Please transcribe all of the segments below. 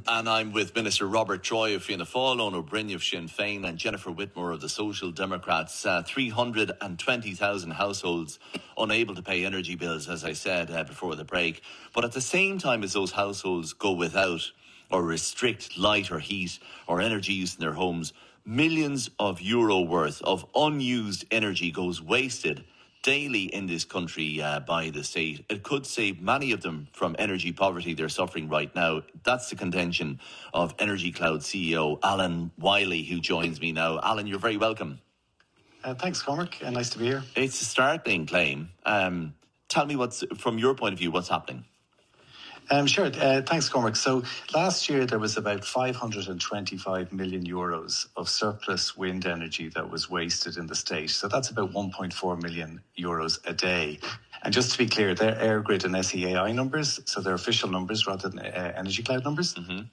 And I'm with Minister Robert Troy of Fianna Fáil, Eoin Ó Briones of Sinn Féin and Jennifer Whitmore of the Social Democrats. 320,000 households unable to pay energy bills, as I said before the break. But at the same time as those households go without or restrict light or heat or energy use in their homes, millions of euro worth of unused energy goes wasted daily in this country by the state. It could save many of them from energy poverty they're suffering right now. That's the contention of EnergyCloud CEO Alan Wiley, who joins me now. Alan, you're very welcome. Thanks, Cormac. Nice to be here. It's a startling claim. Tell me, from your point of view, what's happening? Sure. Thanks, Cormac. So last year there was about 525 million euros of surplus wind energy that was wasted in the state. So that's about 1.4 million euros a day. And just to be clear, they're EirGrid and SEAI numbers, so they're official numbers rather than EnergyCloud numbers. Mm-hmm.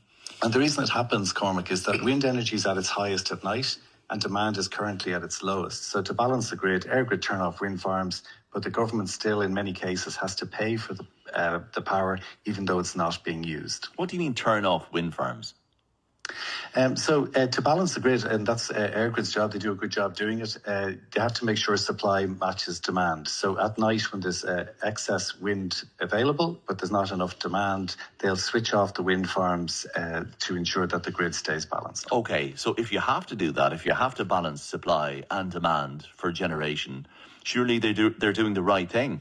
And the reason it happens, Cormac, is that wind energy is at its highest at night and demand is currently at its lowest. So to balance the grid, EirGrid turn off wind farms, but the government still, in many cases, has to pay for the power, even though it's not being used. What do you mean turn off wind farms? So to balance the grid, and that's EirGrid's job, they do a good job doing it, they have to make sure supply matches demand. So at night when there's excess wind available, but there's not enough demand, they'll switch off the wind farms to ensure that the grid stays balanced. Okay, so if you have to do that, if you have to balance supply and demand for generation, surely they're doing the right thing.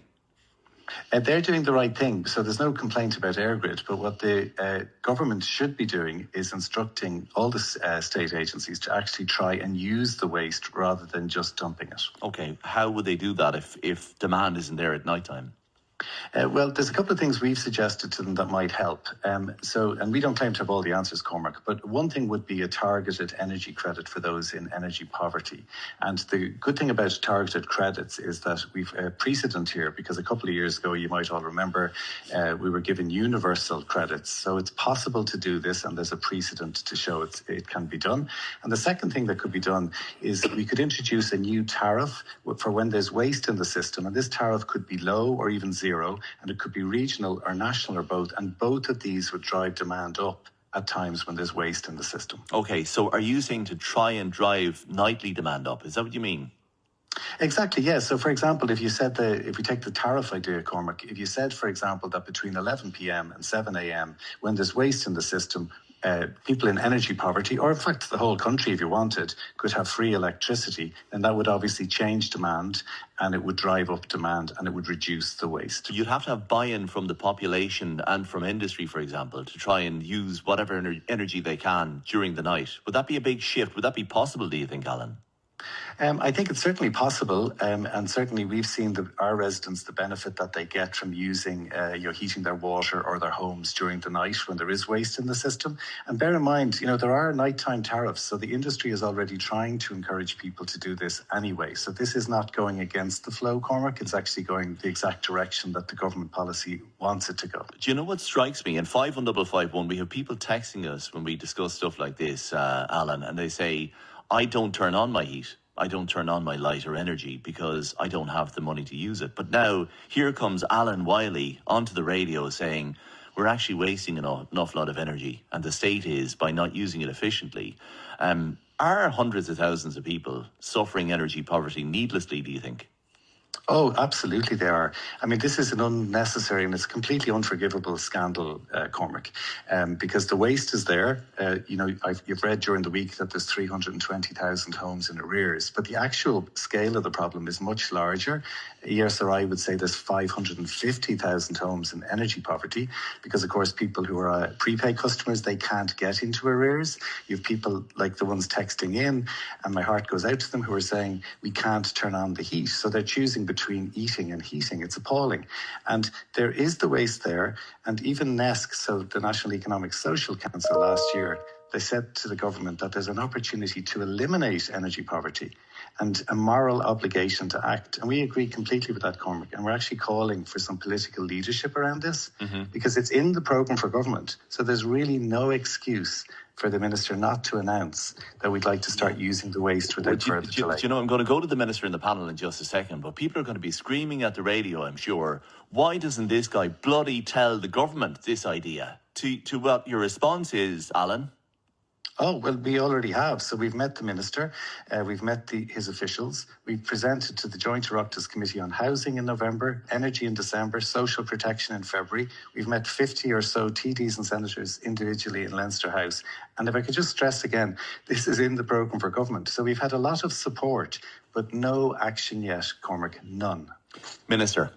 They're doing the right thing, so there's no complaint about EirGrid, but what the government should be doing is instructing all the state agencies to actually try and use the waste rather than just dumping it. Okay, how would they do that if demand isn't there at night time? Well, there's a couple of things we've suggested to them that might help. And we don't claim to have all the answers, Cormac, but one thing would be a targeted energy credit for those in energy poverty. And the good thing about targeted credits is that we've a precedent here, because a couple of years ago, you might all remember, we were given universal credits. So it's possible to do this, and there's a precedent to show it can be done. And the second thing that could be done is we could introduce a new tariff for when there's waste in the system, and this tariff could be low or even zero, and it could be regional or national or both, and both of these would drive demand up at times when there's waste in the system. Okay, so are you saying to try and drive nightly demand up? Is that what you mean? Exactly, yes. So, for example, if we take the tariff idea, Cormac, if you said, for example, that between 11 p.m. and 7 a.m., when there's waste in the system, people in energy poverty, or in fact the whole country if you wanted, could have free electricity, and that would obviously change demand, and it would drive up demand, and it would reduce the waste. You'd have to have buy-in from the population and from industry, for example, to try and use whatever energy they can during the night. Would that be a big shift? Would that be possible, do you think, Alan? I think it's certainly possible, and certainly we've seen our residents, the benefit that they get from using, heating their water or their homes during the night when there is waste in the system. And bear in mind, there are nighttime tariffs, so the industry is already trying to encourage people to do this anyway. So this is not going against the flow, Cormac. It's actually going the exact direction that the government policy wants it to go. Do you know what strikes me? In 51551, we have people texting us when we discuss stuff like this, Alan, and they say, I don't turn on my heat. I don't turn on my light or energy because I don't have the money to use it. But now here comes Alan Wiley onto the radio saying we're actually wasting an awful lot of energy, and the state is by not using it efficiently. Are hundreds of thousands of people suffering energy poverty needlessly, do you think? Oh, absolutely they are. I mean, this is an unnecessary and it's completely unforgivable scandal, Cormac, because the waste is there. You've read during the week that there's 320,000 homes in arrears, but the actual scale of the problem is much larger. ESRI would say there's 550,000 homes in energy poverty because, of course, people who are prepaid customers, they can't get into arrears. You have people like the ones texting in, and my heart goes out to them, who are saying we can't turn on the heat. So they're choosing between eating and heating. It's appalling. And there is the waste there. And even NESC, so the National Economic Social Council last year, they said to the government that there's an opportunity to eliminate energy poverty and a moral obligation to act. And we agree completely with that, Cormac. And we're actually calling for some political leadership around this because it's in the programme for government. So there's really no excuse for the Minister not to announce that we'd like to start using the waste without further delay. I'm going to go to the Minister in the panel in just a second, but people are going to be screaming at the radio, I'm sure, why doesn't this guy bloody tell the government this idea? to what your response is, Alan. Oh, well, we already have. So we've met the Minister, we've met his officials, we've presented to the Joint Oireachtas Committee on Housing in November, Energy in December, Social Protection in February. We've met 50 or so TDs and Senators individually in Leinster House. And if I could just stress again, this is in the programme for government. So we've had a lot of support, but no action yet, Cormac, none. Minister.